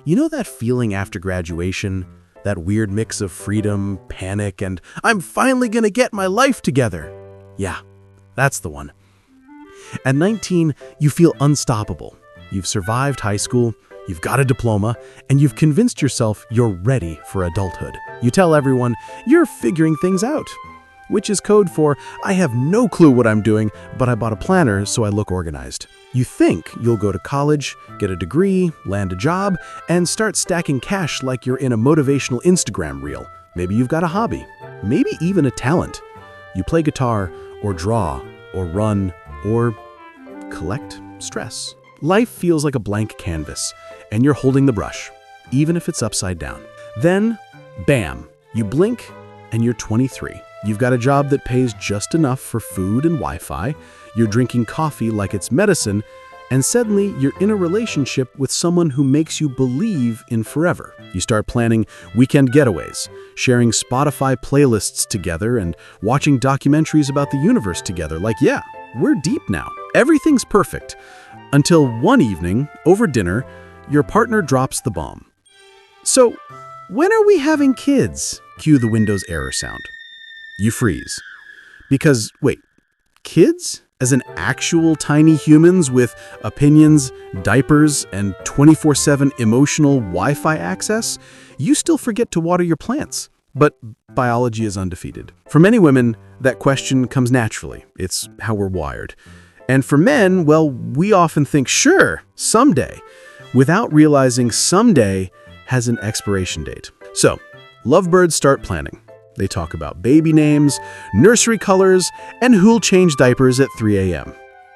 You know that feeling after graduation? That weird mix of freedom, panic, and I'm finally gonna get my life together. Yeah, that's the one. At 19, you feel unstoppable. You've survived high school, you've got a diploma, and you've convinced yourself you're ready for adulthood. You tell everyone you're figuring things out, which is code for I have no clue what I'm doing, but I bought a planner so I look organized. You think you'll go to college, get a degree, land a job, and start stacking cash like you're in a motivational Instagram reel. Maybe you've got a hobby, maybe even a talent. You play guitar, or draw, or run, or collect stress. Life feels like a blank canvas, and you're holding the brush, even if it's upside down. Then, bam, you blink, and you're 23. You've got a job that pays just enough for food and Wi-Fi, you're drinking coffee like it's medicine, and suddenly you're in a relationship with someone who makes you believe in forever. You start planning weekend getaways, sharing Spotify playlists together, and watching documentaries about the universe together. Like, yeah, we're deep now. Everything's perfect. Until one evening, over dinner, your partner drops the bomb. So, when are we having kids? Cue the Windows error sound. You freeze. Because, wait, kids? As in actual tiny humans with opinions, diapers, and 24/7 emotional Wi-Fi access? You still forget to water your plants. But biology is undefeated. For many women, that question comes naturally. It's how we're wired. And for men, well, we often think, sure, someday, without realizing someday has an expiration date. So, lovebirds start planning. They talk about baby names, nursery colors, and who'll change diapers at 3 a.m.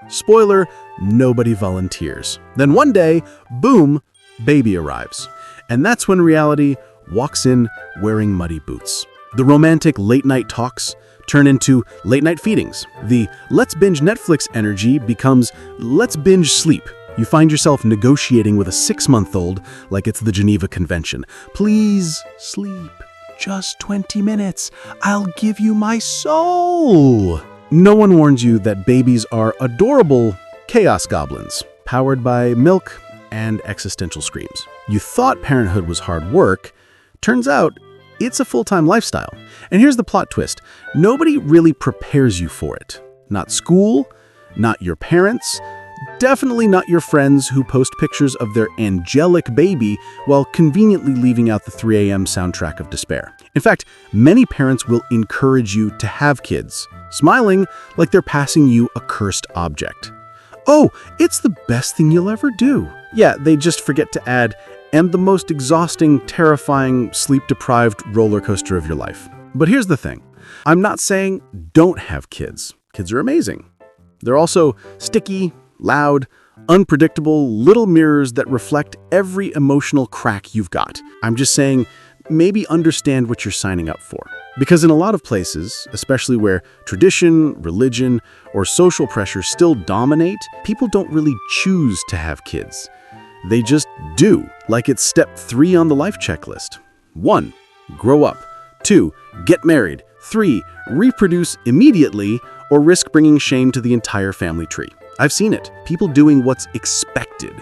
Spoiler, nobody volunteers. Then one day, boom, baby arrives. And that's when reality walks in wearing muddy boots. The romantic late-night talks turn into late-night feedings. The let's binge Netflix energy becomes let's binge sleep. You find yourself negotiating with a 6-month-old like it's the Geneva Convention. Please sleep. Just 20 minutes. I'll give you my soul. No one warns you that babies are adorable chaos goblins, powered by milk and existential screams. You thought parenthood was hard work. Turns out, it's a full-time lifestyle. And here's the plot twist. Nobody really prepares you for it. Not school, not your parents, definitely not your friends who post pictures of their angelic baby while conveniently leaving out the 3 a.m. soundtrack of despair. In fact, many parents will encourage you to have kids, smiling like they're passing you a cursed object. Oh, it's the best thing you'll ever do. Yeah, they just forget to add, and the most exhausting, terrifying, sleep-deprived roller coaster of your life. But here's the thing. I'm not saying don't have kids. Kids are amazing. They're also sticky, loud, unpredictable little mirrors that reflect every emotional crack you've got. I'm just saying, maybe understand what you're signing up for. Because in a lot of places, especially where tradition, religion, or social pressure still dominate, people don't really choose to have kids. They just do, like it's step 3 on the life checklist. 1, grow up. 2, get married. 3, reproduce immediately or risk bringing shame to the entire family tree. I've seen it. People doing what's expected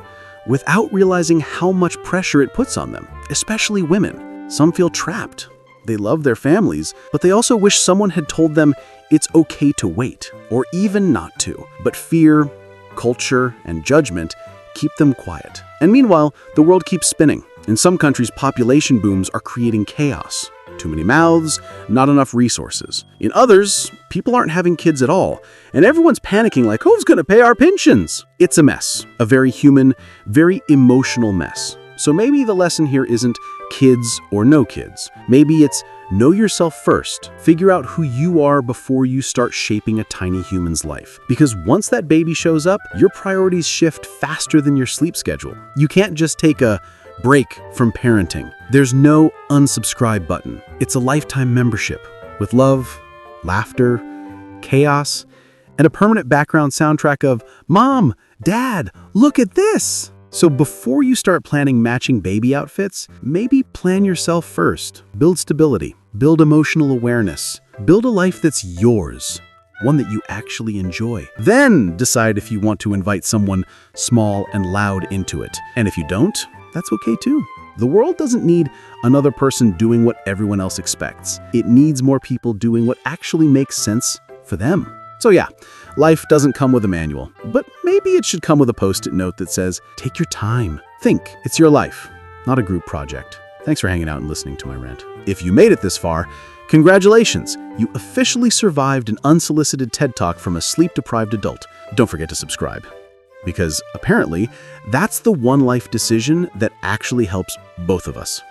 without realizing how much pressure it puts on them, especially women. Some feel trapped. They love their families, but they also wish someone had told them it's okay to wait, or even not to. But fear, culture, and judgment keep them quiet. And meanwhile, the world keeps spinning. In some countries, population booms are creating chaos. Too many mouths, not enough resources. In others, people aren't having kids at all, and everyone's panicking like, who's going to pay our pensions? It's a mess, a very human, very emotional mess. So maybe the lesson here isn't kids or no kids. Maybe it's know yourself first. Figure out who you are before you start shaping a tiny human's life. Because once that baby shows up, your priorities shift faster than your sleep schedule. You can't just take a break from parenting. There's no unsubscribe button. It's a lifetime membership with love, laughter, chaos, and a permanent background soundtrack of, Mom, Dad, look at this. So before you start planning matching baby outfits, maybe plan yourself first. Build stability, build emotional awareness, build a life that's yours, one that you actually enjoy. Then decide if you want to invite someone small and loud into it. And if you don't, that's okay too. The world doesn't need another person doing what everyone else expects. It needs more people doing what actually makes sense for them. So yeah, life doesn't come with a manual, but maybe it should come with a post-it note that says, take your time. Think, it's your life, not a group project. Thanks for hanging out and listening to my rant. If you made it this far, congratulations! You officially survived an unsolicited TED Talk from a sleep-deprived adult. Don't forget to subscribe. Because apparently, that's the one life decision that actually helps both of us.